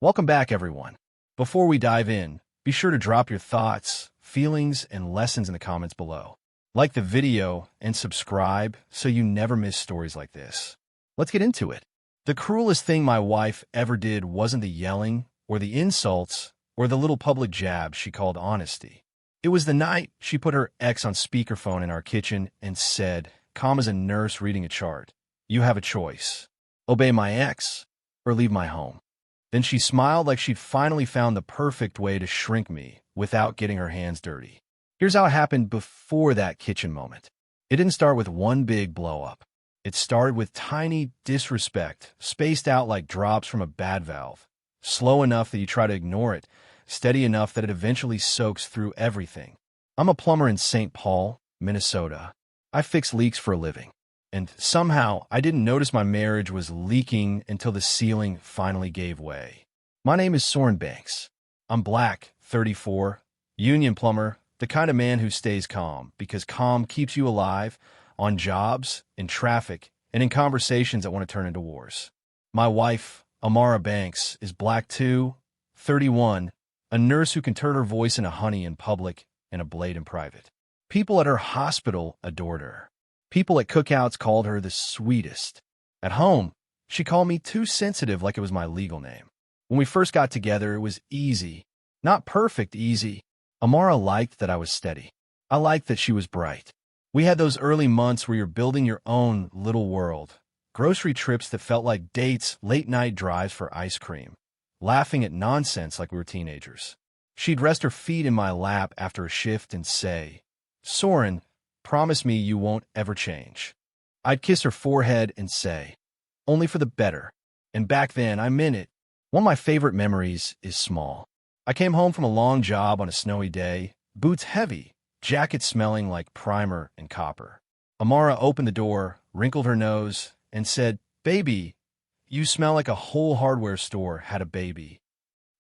Welcome back, everyone. Before we dive in, be sure to drop your thoughts, feelings, and lessons in the comments below. Like the video and subscribe so you never miss stories like this. Let's get into it. The cruelest thing my wife ever did wasn't the yelling or the insults or the little public jab she called honesty. It was the night she put her ex on speakerphone in our kitchen and said, calm as a nurse reading a chart, "You have a choice. Obey my ex or leave my home." Then she smiled like she'd finally found the perfect way to shrink me without getting her hands dirty. Here's how it happened before that kitchen moment. It didn't start with one big blow-up. It started with tiny disrespect, spaced out like drops from a bad valve, slow enough that you try to ignore it, steady enough that it eventually soaks through everything. I'm a plumber in St. Paul, Minnesota. I fix leaks for a living. And somehow, I didn't notice my marriage was leaking until the ceiling finally gave way. My name is Soren Banks. I'm black, 34, union plumber, the kind of man who stays calm, because calm keeps you alive, on jobs, in traffic, and in conversations that want to turn into wars. My wife, Amara Banks, is black too, 31, a nurse who can turn her voice into honey in public and a blade in private. People at her hospital adored her. People at cookouts called her the sweetest. At home, she called me too sensitive like it was my legal name. When we first got together, it was easy. Not perfect easy. Amara liked that I was steady. I liked that she was bright. We had those early months where you're building your own little world. Grocery trips that felt like dates, late-night drives for ice cream. Laughing at nonsense like we were teenagers. She'd rest her feet in my lap after a shift and say, "Soren, promise me you won't ever change." I'd kiss her forehead and say, "Only for the better." And back then, I meant it. One of my favorite memories is small. I came home from a long job on a snowy day, boots heavy, jacket smelling like primer and copper. Amara opened the door, wrinkled her nose, and said, "Baby, you smell like a whole hardware store had a baby."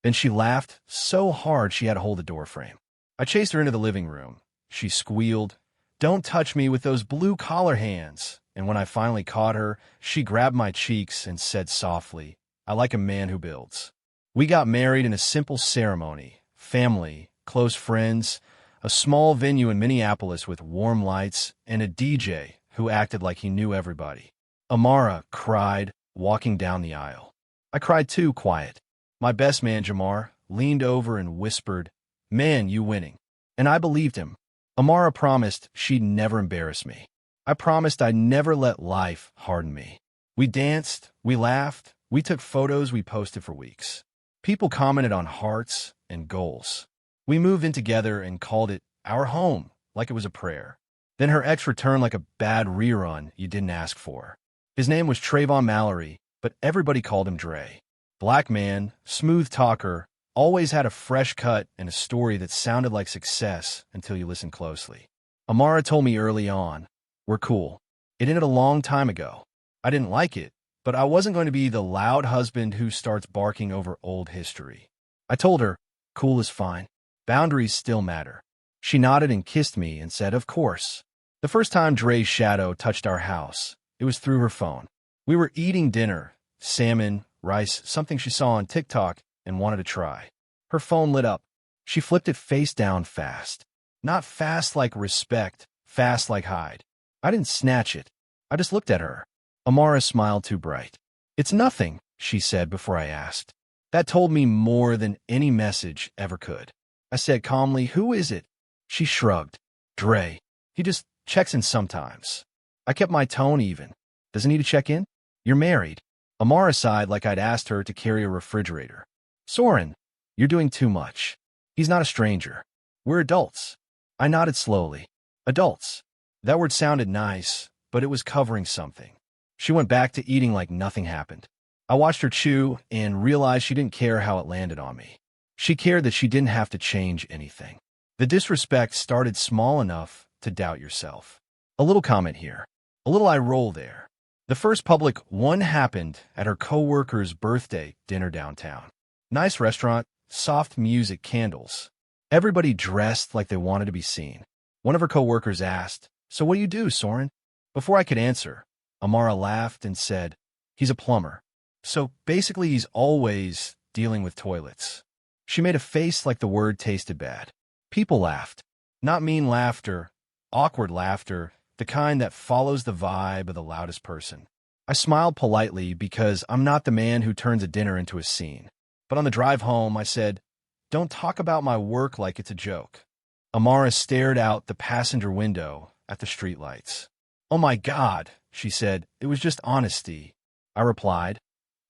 Then she laughed so hard she had to hold the door frame. I chased her into the living room. She squealed, "Don't touch me with those blue-collar hands." And when I finally caught her, she grabbed my cheeks and said softly, "I like a man who builds." We got married in a simple ceremony. Family, close friends, a small venue in Minneapolis with warm lights, and a DJ who acted like he knew everybody. Amara cried, walking down the aisle. I cried too, quiet. My best man, Jamar, leaned over and whispered, "Man, you winning." And I believed him. Amara promised she'd never embarrass me. I promised I'd never let life harden me. We danced, we laughed, we took photos we posted for weeks. People commented on hearts and goals. We moved in together and called it our home, like it was a prayer. Then her ex returned like a bad rerun you didn't ask for. His name was Trevon Mallory, but everybody called him Dre. Black man, smooth talker, always had a fresh cut and a story that sounded like success until you listened closely. Amara told me early on, "We're cool." It ended a long time ago. I didn't like it, but I wasn't going to be the loud husband who starts barking over old history. I told her, "Cool is fine. Boundaries still matter." She nodded and kissed me and said, "Of course." The first time Dre's shadow touched our house, it was through her phone. We were eating dinner, salmon, rice, something she saw on TikTok and wanted to try. Her phone lit up. She flipped it face down fast. Not fast like respect, fast like hide. I didn't snatch it. I just looked at her. Amara smiled too bright. "It's nothing," she said before I asked. That told me more than any message ever could. I said calmly, "Who is it?" She shrugged. "Dre. He just checks in sometimes." I kept my tone even. "Doesn't he need to check in? You're married." Amara sighed like I'd asked her to carry a refrigerator. "Soren, you're doing too much. He's not a stranger. We're adults." I nodded slowly. Adults. That word sounded nice, but it was covering something. She went back to eating like nothing happened. I watched her chew and realized she didn't care how it landed on me. She cared that she didn't have to change anything. The disrespect started small enough to doubt yourself. A little comment here. A little eye roll there. The first public one happened at her coworker's birthday dinner downtown. Nice restaurant, soft music, candles. Everybody dressed like they wanted to be seen. One of her coworkers asked, "So what do you do, Soren?" Before I could answer, Amara laughed and said, "He's a plumber. So basically he's always dealing with toilets. She made a face like the word tasted bad. People laughed. Not mean laughter, awkward laughter, the kind that follows the vibe of the loudest person. I smiled politely because I'm not the man who turns a dinner into a scene. But on the drive home, I said, "Don't talk about my work like it's a joke." Amara stared out the passenger window at the streetlights. "Oh my God," she said, "it was just honesty." I replied,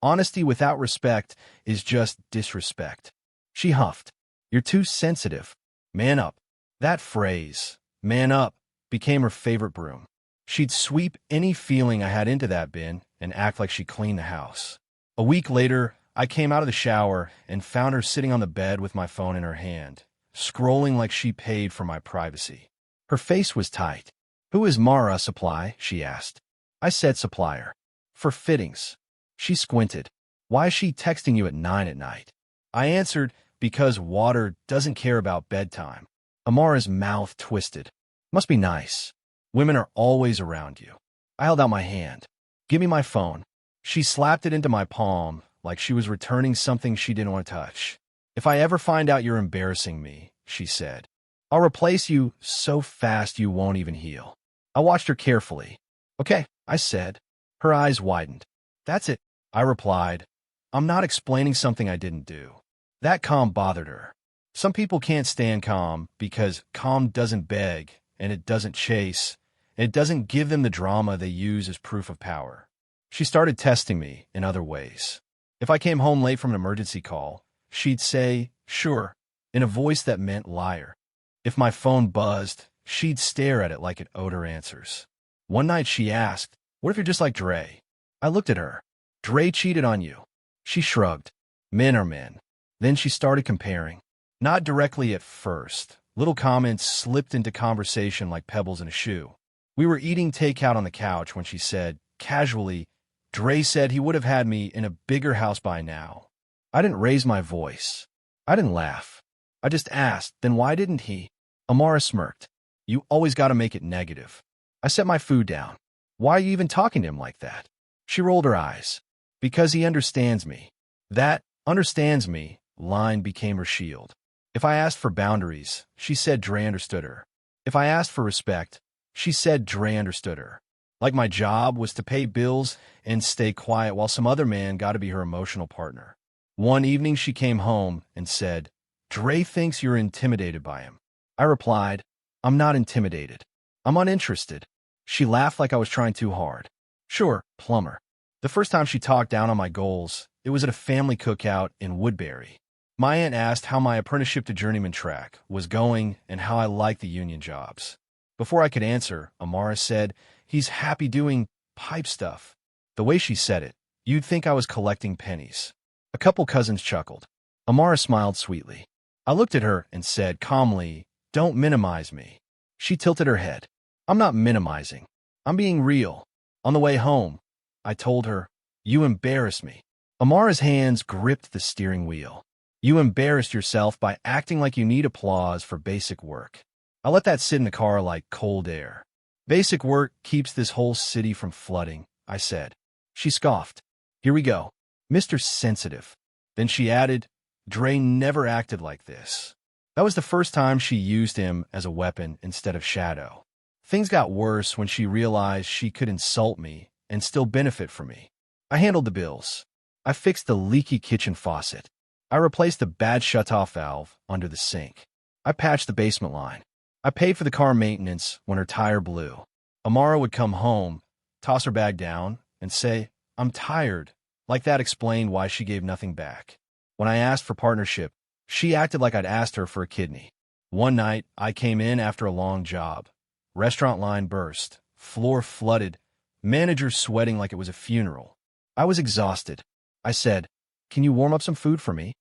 "Honesty without respect is just disrespect." She huffed. "You're too sensitive. Man up." That phrase, man up, became her favorite broom. She'd sweep any feeling I had into that bin and act like she cleaned the house. A week later, I came out of the shower and found her sitting on the bed with my phone in her hand, scrolling like she paid for my privacy. Her face was tight. "Who is Mara Supply?" she asked. I said supplier. "For fittings." She squinted. "Why is she texting you at 9 at night?" I answered, "Because water doesn't care about bedtime." Amara's mouth twisted. "Must be nice. Women are always around you." I held out my hand. "Give me my phone." She slapped it into my palm like she was returning something she didn't want to touch. "If I ever find out you're embarrassing me," she said, "I'll replace you so fast you won't even heal." I watched her carefully. "Okay," I said. Her eyes widened. "That's it," I replied. "I'm not explaining something I didn't do." That calm bothered her. Some people can't stand calm because calm doesn't beg, and it doesn't chase, and it doesn't give them the drama they use as proof of power. She started testing me in other ways. If I came home late from an emergency call, she'd say, "Sure," in a voice that meant liar. If my phone buzzed, she'd stare at it like it owed her answers. One night she asked, "What if you're just like Dre?" I looked at her. "Dre cheated on you." She shrugged. "Men are men." Then she started comparing. Not directly at first. Little comments slipped into conversation like pebbles in a shoe. We were eating takeout on the couch when she said, casually, "Dre said he would have had me in a bigger house by now." I didn't raise my voice. I didn't laugh. I just asked, "Then why didn't he?" Amara smirked. "You always got to make it negative." I set my food down. "Why are you even talking to him like that?" She rolled her eyes. "Because he understands me." That "understands me" line became her shield. If I asked for boundaries, she said Dre understood her. If I asked for respect, she said Dre understood her. Like my job was to pay bills and stay quiet while some other man got to be her emotional partner. One evening she came home and said, "Dre thinks you're intimidated by him." I replied, "I'm not intimidated. I'm uninterested." She laughed like I was trying too hard. "Sure, plumber." The first time she talked down on my goals, it was at a family cookout in Woodbury. My aunt asked how my apprenticeship to journeyman track was going and how I liked the union jobs. Before I could answer, Amara said, "He's happy doing pipe stuff." The way she said it, you'd think I was collecting pennies. A couple cousins chuckled. Amara smiled sweetly. I looked at her and said calmly, "Don't minimize me." She tilted her head. "I'm not minimizing. I'm being real." On the way home, I told her, "You embarrass me." Amara's hands gripped the steering wheel. "You embarrassed yourself by acting like you need applause for basic work." I let that sit in the car like cold air. "Basic work keeps this whole city from flooding," I said. She scoffed. "Here we go. Mr. Sensitive." Then she added, "Dre never acted like this." That was the first time she used him as a weapon instead of shadow. Things got worse when she realized she could insult me and still benefit from me. I handled the bills. I fixed the leaky kitchen faucet. I replaced the bad shutoff valve under the sink. I patched the basement line. I paid for the car maintenance when her tire blew. Amara would come home, toss her bag down, and say, "I'm tired." Like that explained why she gave nothing back. When I asked for partnership, she acted like I'd asked her for a kidney. One night, I came in after a long job. Restaurant line burst. Floor flooded. Manager sweating like it was a funeral. I was exhausted. I said, "Can you warm up some food for me?"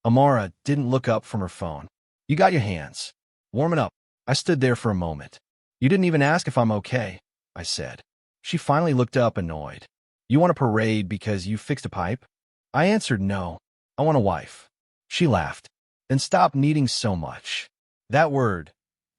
Amara didn't look up from her phone. "You got your hands. Warm it up." I stood there for a moment. "You didn't even ask if I'm okay," I said. She finally looked up, annoyed. "You want a parade because you fixed a pipe?" I answered, "No, I want a wife." She laughed. "Then stop needing so much." That word,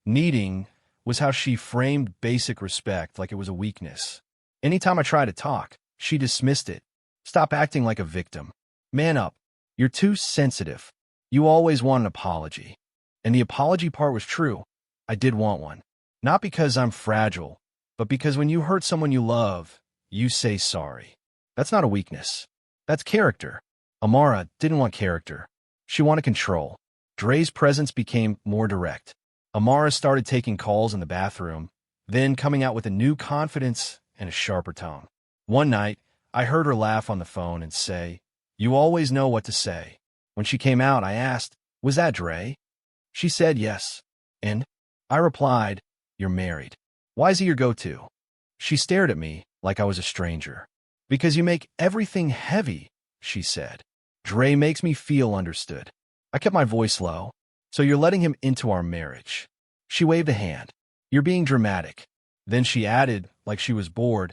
needing, was how she framed basic respect like it was a weakness. Anytime I tried to talk, she dismissed it. "Stop acting like a victim. Man up." You're too sensitive. You always want an apology. And the apology part was true. I did want one. Not because I'm fragile, but because when you hurt someone you love, you say sorry. That's not a weakness. That's character. Amara didn't want character. She wanted control. Dre's presence became more direct. Amara started taking calls in the bathroom, then coming out with a new confidence and a sharper tone. One night, I heard her laugh on the phone and say, "You always know what to say." When she came out, I asked, "Was that Dre?" She said yes. And I replied, "You're married. Why is he your go-to?" She stared at me like I was a stranger. "Because you make everything heavy," she said. "Dre makes me feel understood." I kept my voice low. "So you're letting him into our marriage." She waved a hand. "You're being dramatic." Then she added, like she was bored,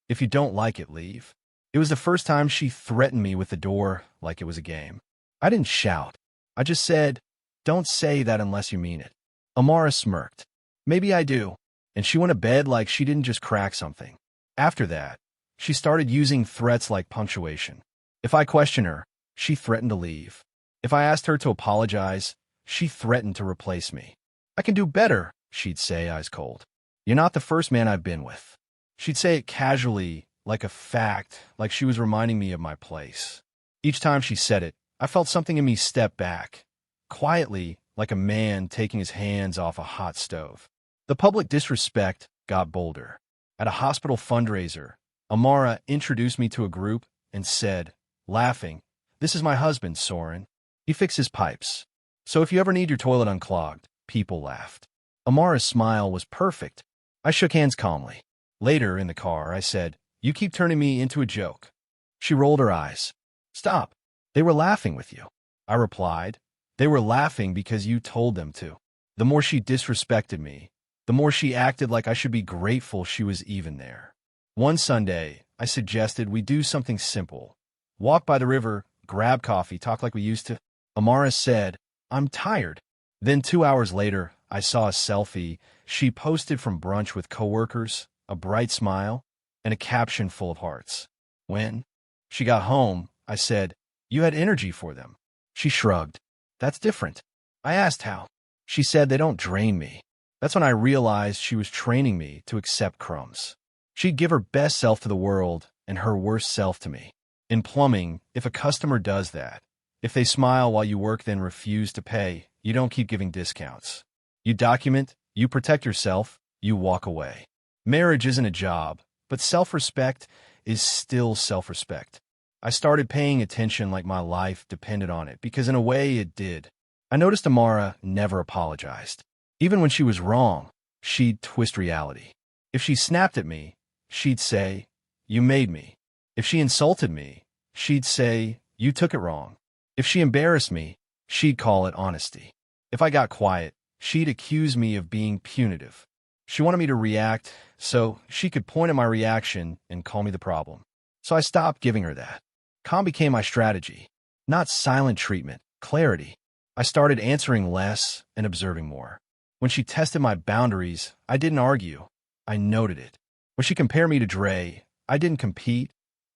"If you don't like it, leave." It was the first time she threatened me with the door like it was a game. I didn't shout. I just said, "Don't say that unless you mean it." Amara smirked. "Maybe I do." And she went to bed like she didn't just crack something. After that, she started using threats like punctuation. If I questioned her, she threatened to leave. If I asked her to apologize, she threatened to replace me. "I can do better," she'd say, eyes cold. "You're not the first man I've been with." She'd say it casually, like a fact, like she was reminding me of my place. Each time she said it, I felt something in me step back, quietly, like a man taking his hands off a hot stove. The public disrespect got bolder. At a hospital fundraiser, Amara introduced me to a group and said, laughing, "This is my husband, Soren. He fixes pipes. So if you ever need your toilet unclogged," people laughed. Amara's smile was perfect. I shook hands calmly. Later, in the car, I said, "You keep turning me into a joke." She rolled her eyes. "Stop. They were laughing with you." I replied, "They were laughing because you told them to." The more she disrespected me, the more she acted like I should be grateful she was even there. One Sunday, I suggested we do something simple. Walk by the river, grab coffee, talk like we used to. Amara said, "I'm tired." Then 2 hours later, I saw a selfie she posted from brunch with coworkers, a bright smile, and a caption full of hearts. When she got home, I said, "You had energy for them." She shrugged. "That's different." I asked how. She said, "They don't drain me." That's when I realized she was training me to accept crumbs. She'd give her best self to the world and her worst self to me. In plumbing, if a customer does that, if they smile while you work then refuse to pay, you don't keep giving discounts. You document, you protect yourself, you walk away. Marriage isn't a job, but self-respect is still self-respect. I started paying attention like my life depended on it, because in a way it did. I noticed Amara never apologized. Even when she was wrong, she'd twist reality. If she snapped at me, she'd say, "You made me." If she insulted me, she'd say, "You took it wrong." If she embarrassed me, she'd call it honesty. If I got quiet, she'd accuse me of being punitive. She wanted me to react so she could point at my reaction and call me the problem. So I stopped giving her that. Calm became my strategy. Not silent treatment, clarity. I started answering less and observing more. When she tested my boundaries, I didn't argue. I noted it. When she compared me to Dre, I didn't compete.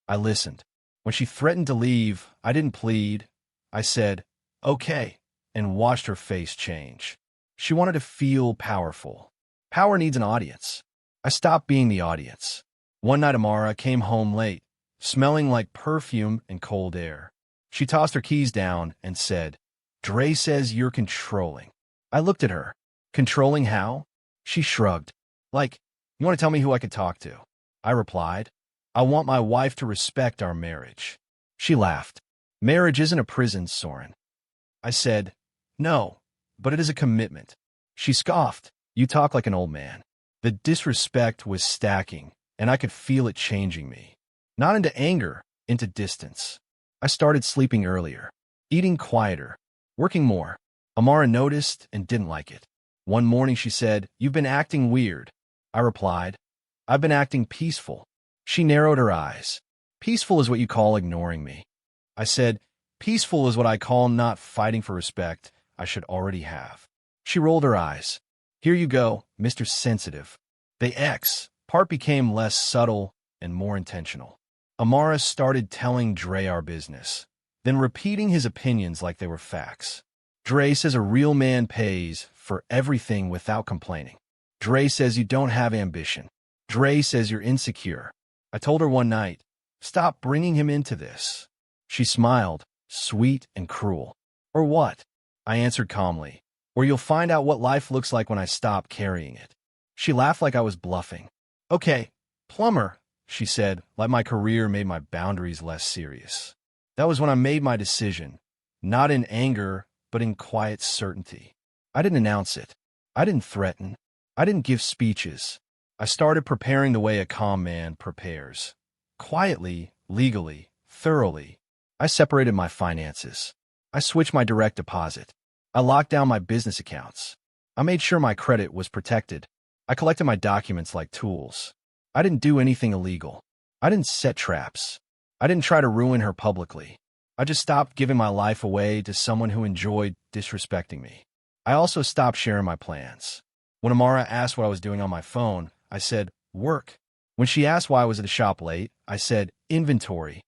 I listened. When she threatened to leave, I didn't plead. I said, "Okay," and watched her face change. She wanted to feel powerful. Power needs an audience. I stopped being the audience. One night Amara came home late, smelling like perfume and cold air. She tossed her keys down and said, "Dre says you're controlling." I looked at her. "Controlling how?" She shrugged. "Like, you want to tell me who I could talk to?" I replied, "I want my wife to respect our marriage." She laughed. "Marriage isn't a prison, Soren." I said, "No, but it is a commitment." She scoffed. "You talk like an old man." The disrespect was stacking, and I could feel it changing me. Not into anger, into distance. I started sleeping earlier, eating quieter, working more. Amara noticed and didn't like it. One morning she said, "You've been acting weird." I replied, "I've been acting peaceful." She narrowed her eyes. "Peaceful is what you call ignoring me." I said, "Peaceful is what I call not fighting for respect I should already have." She rolled her eyes. "Here you go, Mr. Sensitive." The X part became less subtle and more intentional. Amara started telling Dre our business. then repeating his opinions like they were facts. Dre says a real man pays for everything without complaining. Dre says you don't have ambition. Dre says you're insecure. I told her one night, stop bringing him into this. She smiled, sweet and cruel. Or what? I answered calmly. Or you'll find out what life looks like when I stop carrying it. She laughed like I was bluffing. Okay, plumber, she said, like my career made my boundaries less serious. That was when I made my decision, not in anger, but in quiet certainty. I didn't announce it. I didn't threaten. I didn't give speeches. I started preparing the way a calm man prepares. Quietly, legally, thoroughly. I separated my finances. I switched my direct deposit. I locked down my business accounts. I made sure my credit was protected. I collected my documents like tools. I didn't do anything illegal. I didn't set traps. I didn't try to ruin her publicly. I just stopped giving my life away to someone who enjoyed disrespecting me. I also stopped sharing my plans. When Amara asked what I was doing on my phone, I said, work. When she asked why I was at the shop late, I said, inventory.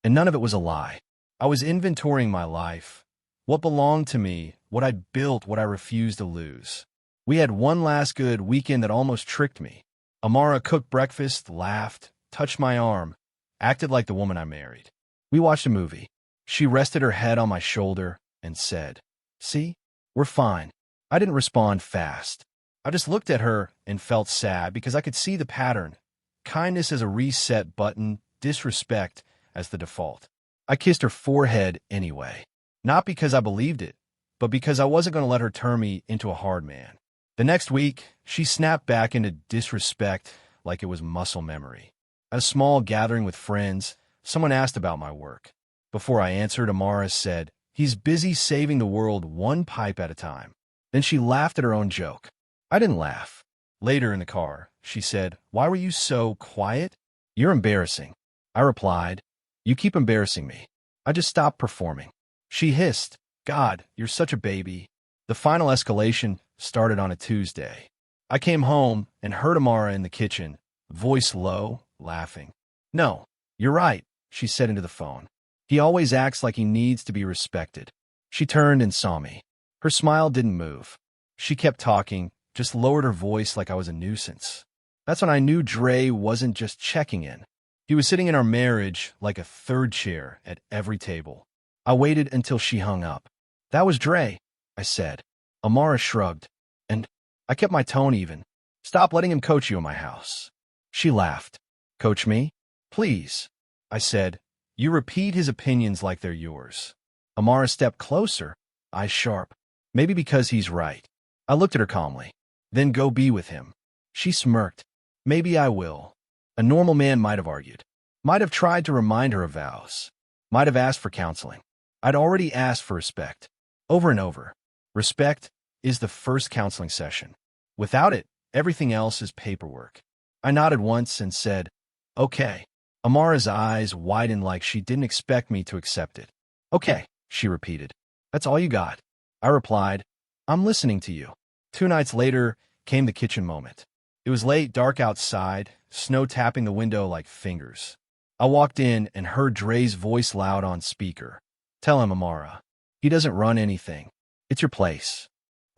And none of it was a lie. I was inventorying my life. What belonged to me, what I built, what I refused to lose. We had one last good weekend that almost tricked me. Amara cooked breakfast, laughed, touched my arm, acted like the woman I married. We watched a movie. She rested her head on my shoulder and said, see, we're fine. I didn't respond fast. I just looked at her and felt sad because I could see the pattern. Kindness as a reset button, disrespect as the default. I kissed her forehead anyway. Not because I believed it, but because I wasn't going to let her turn me into a hard man. The next week, she snapped back into disrespect like it was muscle memory. At a small gathering with friends, someone asked about my work. Before I answered, Amara said, he's busy saving the world one pipe at a time. Then she laughed at her own joke. I didn't laugh. Later in the car, she said, why were you so quiet? You're embarrassing. I replied, you keep embarrassing me. I just stopped performing. She hissed, God, you're such a baby. The final escalation started on a Tuesday. I came home and heard Amara in the kitchen, voice low, laughing. No, you're right, she said into the phone. He always acts like he needs to be respected. She turned and saw me. Her smile didn't move. She kept talking, just lowered her voice like I was a nuisance. That's when I knew Dre wasn't just checking in. He was sitting in our marriage like a third chair at every table. I waited until she hung up. That was Dre, I said. Amara shrugged, and I kept my tone even. Stop letting him coach you in my house. She laughed. Coach me? Please, I said. You repeat his opinions like they're yours. Amara stepped closer, eyes sharp. Maybe because he's right. I looked at her calmly. Then go be with him. She smirked. Maybe I will. A normal man might have argued. Might have tried to remind her of vows. Might have asked for counseling. I'd already asked for respect. Over and over. Respect is the first counseling session. Without it, everything else is paperwork. I nodded once and said, okay. Amara's eyes widened like she didn't expect me to accept it. Okay, she repeated. That's all you got. I replied, I'm listening to you. 2 nights later came the kitchen moment. It was late, dark outside, snow tapping the window like fingers. I walked in and heard Dre's voice loud on speaker. Tell him, Amara. He doesn't run anything. It's your place.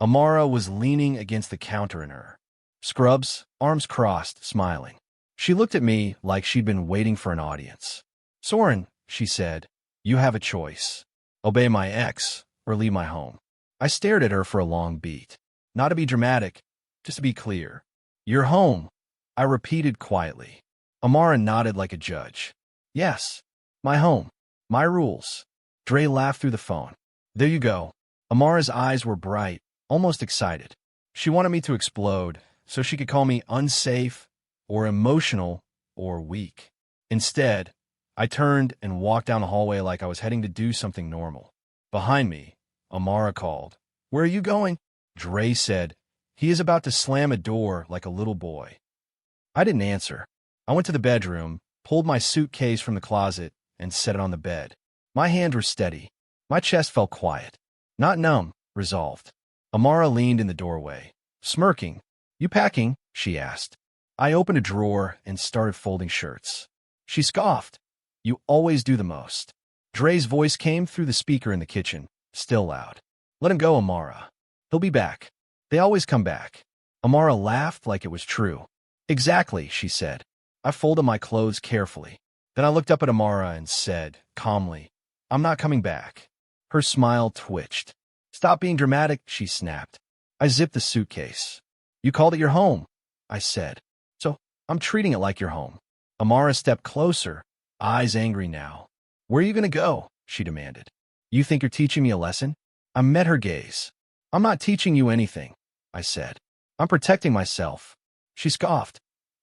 Amara was leaning against the counter in her scrubs, arms crossed, smiling. She looked at me like she'd been waiting for an audience. Soren, she said, you have a choice. Obey my ex or leave my home. I stared at her for a long beat. Not to be dramatic, just to be clear. You're home, I repeated quietly. Amara nodded like a judge. Yes, my home, my rules. Dre laughed through the phone. There you go. Amara's eyes were bright, almost excited. She wanted me to explode so she could call me unsafe or emotional or weak. Instead, I turned and walked down the hallway like I was heading to do something normal. Behind me, Amara called. Where are you going? Dre said. He is about to slam a door like a little boy. I didn't answer. I went to the bedroom, pulled my suitcase from the closet, and set it on the bed. My hands were steady. My chest felt quiet. Not numb, resolved. Amara leaned in the doorway, smirking. You packing? She asked. I opened a drawer and started folding shirts. She scoffed. You always do the most. Dre's voice came through the speaker in the kitchen, still loud. Let him go, Amara. He'll be back. They always come back. Amara laughed like it was true. Exactly, she said. I folded my clothes carefully. Then I looked up at Amara and said, calmly, I'm not coming back. Her smile twitched. Stop being dramatic, she snapped. I zipped the suitcase. You called it your home, I said. So, I'm treating it like your home. Amara stepped closer, eyes angry now. Where are you going to go? She demanded. You think you're teaching me a lesson? I met her gaze. I'm not teaching you anything, I said. I'm protecting myself. She scoffed.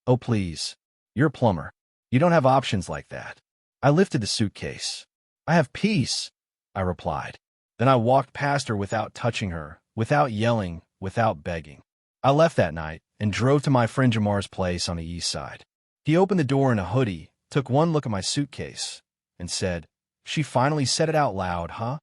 Oh, please. You're a plumber. You don't have options like that. I lifted the suitcase. I have peace, I replied. Then I walked past her without touching her, without yelling, without begging. I left that night and drove to my friend Jamar's place on the east side. He opened the door in a hoodie, took one look at my suitcase, and said, She finally said it out loud, huh?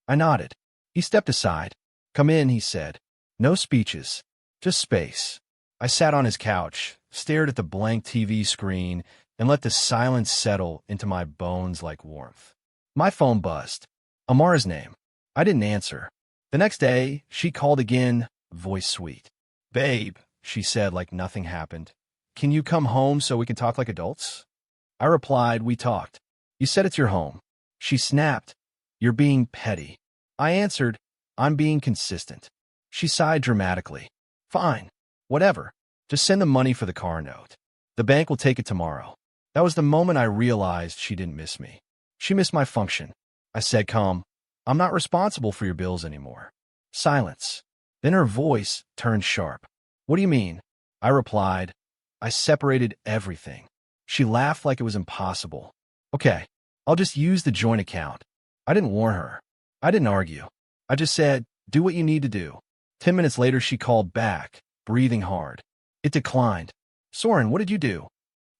I nodded. He stepped aside. Come in, he said. No speeches, just space. I sat on his couch, stared at the blank TV screen, and let the silence settle into my bones like warmth. My phone buzzed. Amara's name. I didn't answer. The next day, she called again, voice sweet. Babe, she said like nothing happened. Can you come home so we can talk like adults? I replied, we talked. You said it's your home. She snapped. You're being petty. I answered, I'm being consistent. She sighed dramatically. Fine. Whatever. Just send the money for the car note. The bank will take it tomorrow. That was the moment I realized she didn't miss me. She missed my function. I said calm, I'm not responsible for your bills anymore. Silence. Then her voice turned sharp. What do you mean? I replied, I separated everything. She laughed like it was impossible. Okay, I'll just use the joint account. I didn't warn her. I didn't argue. I just said, do what you need to do. 10 minutes later, she called back, breathing hard. It declined. Soren, what did you do?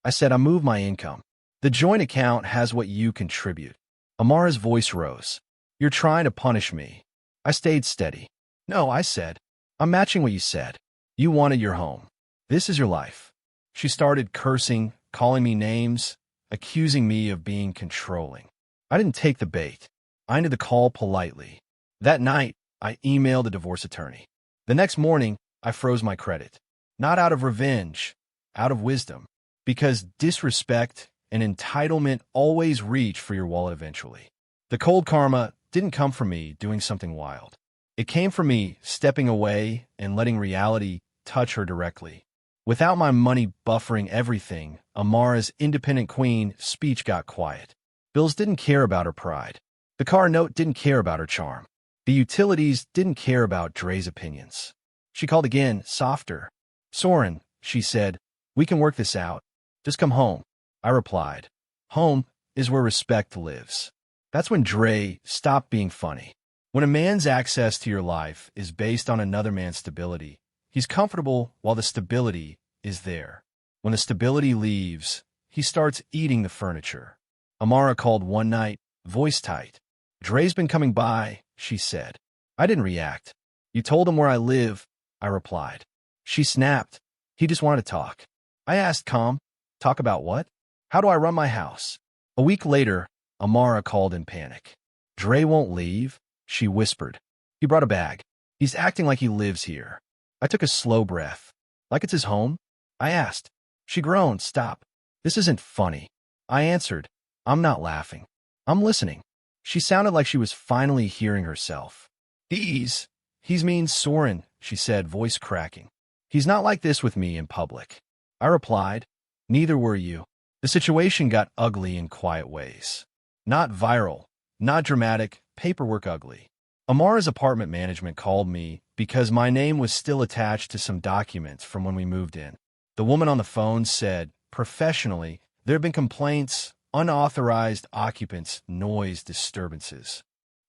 I said, I moved my income. The joint account has what you contribute. Amara's voice rose. You're trying to punish me. I stayed steady. No, I said. I'm matching what you said. You wanted your home. This is your life. She started cursing, calling me names, accusing me of being controlling. I didn't take the bait. I ended the call politely. That night, I emailed a divorce attorney. The next morning, I froze my credit. Not out of revenge, out of wisdom. Because disrespect and entitlement always reach for your wallet eventually. The cold karma didn't come from me doing something wild. It came from me stepping away and letting reality touch her directly. Without my money buffering everything, Amara's independent queen speech got quiet. Bills didn't care about her pride. The car note didn't care about her charm. The utilities didn't care about Dre's opinions. She called again, softer. Soren, she said, we can work this out. Just come home. I replied, home is where respect lives. That's when Dre stopped being funny. When a man's access to your life is based on another man's stability, he's comfortable while the stability is there. When the stability leaves, he starts eating the furniture. Amara called one night, voice tight. Dre's been coming by, she said. I didn't react. You told him where I live, I replied. She snapped. He just wanted to talk. I asked calm, talk about what? How do I run my house? A week later, Amara called in panic. Dre won't leave, she whispered. He brought a bag. He's acting like he lives here. I took a slow breath. Like it's his home? I asked. She groaned, stop. This isn't funny. I answered, I'm not laughing. I'm listening. She sounded like she was finally hearing herself. He's means Soren, she said, voice cracking. He's not like this with me in public. I replied, neither were you. The situation got ugly in quiet ways. Not viral, not dramatic, paperwork ugly. Amara's apartment management called me because my name was still attached to some documents from when we moved in. The woman on the phone said, professionally, there have been complaints, unauthorized occupants, noise disturbances.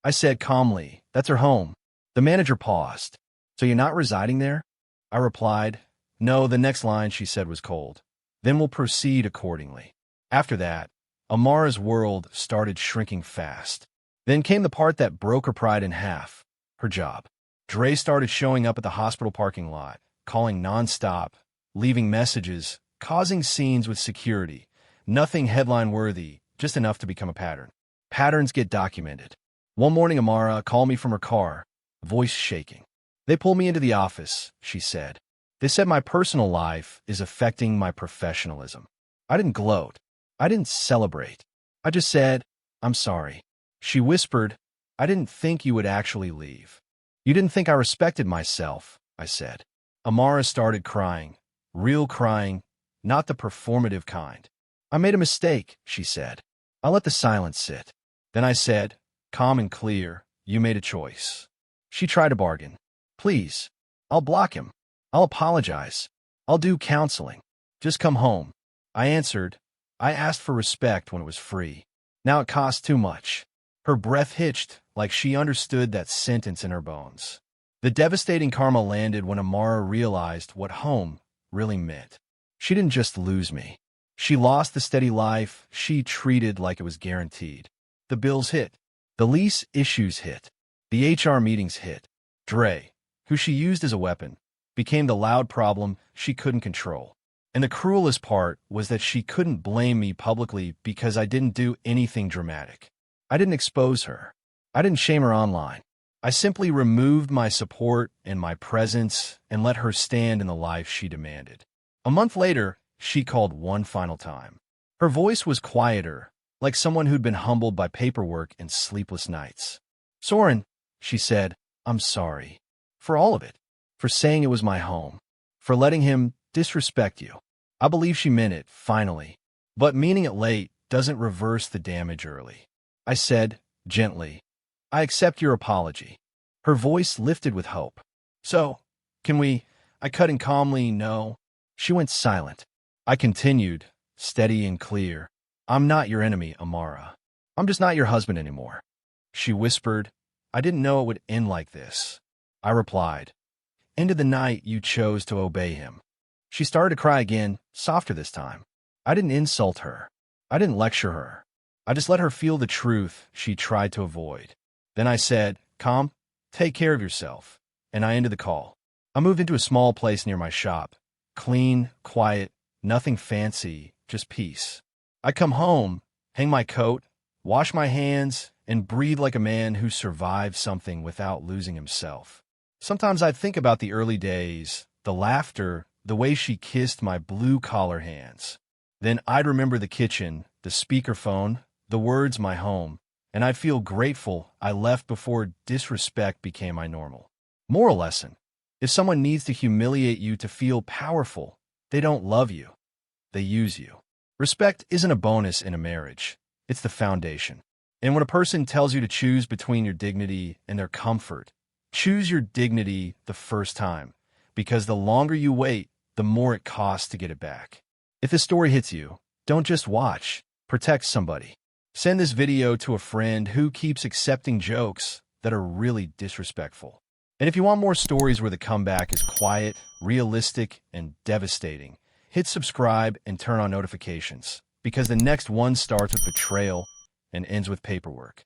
I said calmly, that's her home. The manager paused. So you're not residing there? I replied, no, the next line she said was cold. Then we'll proceed accordingly. After that, Amara's world started shrinking fast. Then came the part that broke her pride in half, her job. Dre started showing up at the hospital parking lot, calling nonstop, leaving messages, causing scenes with security. Nothing headline-worthy, just enough to become a pattern. Patterns get documented. One morning, Amara called me from her car, voice shaking. They pulled me into the office, she said. They said my personal life is affecting my professionalism. I didn't gloat. I didn't celebrate. I just said, I'm sorry. She whispered, I didn't think you would actually leave. You didn't think I respected myself, I said. Amara started crying, real crying, not the performative kind. I made a mistake, she said. I let the silence sit. Then I said, calm and clear, you made a choice. She tried to bargain. Please, I'll block him. I'll apologize. I'll do counseling. Just come home. I answered, I asked for respect when it was free. Now it costs too much. Her breath hitched like she understood that sentence in her bones. The devastating karma landed when Amara realized what home really meant. She didn't just lose me. She lost the steady life she treated like it was guaranteed. The bills hit. The lease issues hit. The HR meetings hit. Dre, who she used as a weapon, became the loud problem she couldn't control. And the cruelest part was that she couldn't blame me publicly because I didn't do anything dramatic. I didn't expose her. I didn't shame her online. I simply removed my support and my presence and let her stand in the life she demanded. A month later, she called one final time. Her voice was quieter, like someone who'd been humbled by paperwork and sleepless nights. Soren, she said, I'm sorry. For all of it. For saying it was my home. For letting him disrespect you. I believe she meant it, finally. But meaning it late doesn't reverse the damage early. I said, gently, I accept your apology. Her voice lifted with hope. So, can we? I cut in calmly, no. She went silent. I continued, steady and clear. I'm not your enemy, Amara. I'm just not your husband anymore. She whispered, I didn't know it would end like this. I replied, into the night you chose to obey him. She started to cry again, softer this time. I didn't insult her. I didn't lecture her. I just let her feel the truth she tried to avoid. Then I said, calm, take care of yourself. And I ended the call. I moved into a small place near my shop. Clean, quiet, nothing fancy, just peace. I come home, hang my coat, wash my hands, and breathe like a man who survived something without losing himself. Sometimes I think about the early days, the laughter, the way she kissed my blue-collar hands. Then I'd remember the kitchen, the speakerphone, the words my home, and I'd feel grateful I left before disrespect became my normal. Moral lesson. If someone needs to humiliate you to feel powerful, they don't love you. They use you. Respect isn't a bonus in a marriage. It's the foundation. And when a person tells you to choose between your dignity and their comfort, choose your dignity the first time, because the longer you wait, the more it costs to get it back. If this story hits you, don't just watch. Protect somebody. Send this video to a friend who keeps accepting jokes that are really disrespectful. And if you want more stories where the comeback is quiet, realistic, and devastating, hit subscribe and turn on notifications, because the next one starts with betrayal and ends with paperwork.